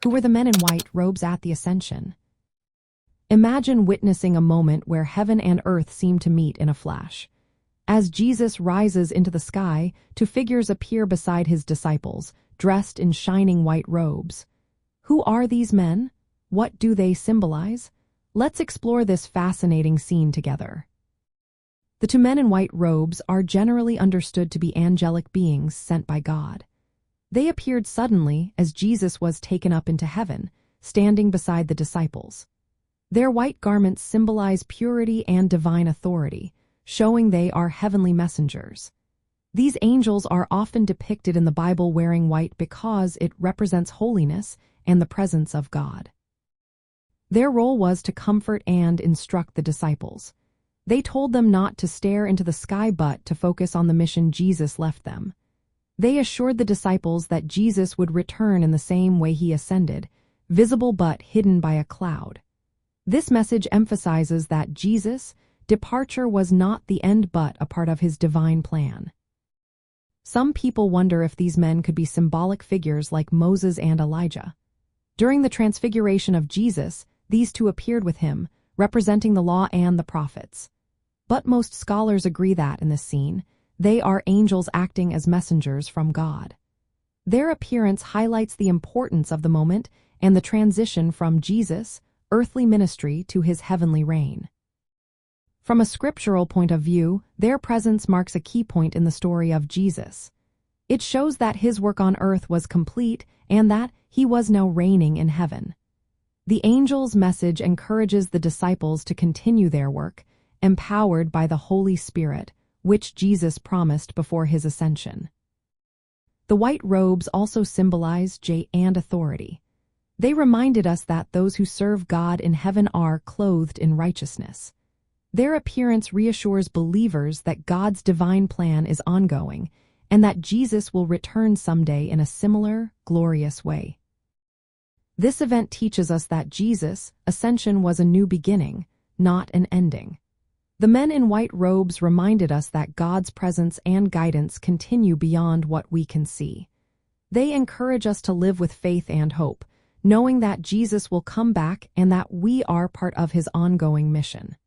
who were the men in white robes at the Ascension. Imagine witnessing a moment where heaven and earth seem to meet in a flash. As Jesus rises into the sky, two figures appear beside his disciples, dressed in shining white robes. Who are these men? What do they symbolize? Let's explore this fascinating scene together. The two men in white robes are generally understood to be angelic beings sent by God. They appeared suddenly as Jesus was taken up into heaven, standing beside the disciples. Their white garments symbolize purity and divine authority, showing they are heavenly messengers. These angels are often depicted in the Bible wearing white because it represents holiness and the presence of God. Their role was to comfort and instruct the disciples. They told them not to stare into the sky but to focus on the mission Jesus left them. They assured the disciples that Jesus would return in the same way he ascended, visible but hidden by a cloud. This message emphasizes that Jesus' departure was not the end but a part of his divine plan. Some people wonder if these men could be symbolic figures like Moses and Elijah. During the transfiguration of Jesus, these two appeared with him, representing the law and the prophets. But most scholars agree that, in this scene, they are angels acting as messengers from God. Their appearance highlights the importance of the moment and the transition from Jesus' earthly ministry to his heavenly reign. From a scriptural point of view, their presence marks a key point in the story of Jesus. It shows that his work on earth was complete and that he was now reigning in heaven. The angel's message encourages the disciples to continue their work, empowered by the Holy Spirit, which Jesus promised before his ascension. The white robes also symbolize joy and authority. They reminded us that those who serve God in heaven are clothed in righteousness. Their appearance reassures believers that God's divine plan is ongoing and that Jesus will return someday in a similar, glorious way. This event teaches us that Jesus' ascension was a new beginning, not an ending. The men in white robes reminded us that God's presence and guidance continue beyond what we can see. They encourage us to live with faith and hope, knowing that Jesus will come back and that we are part of his ongoing mission.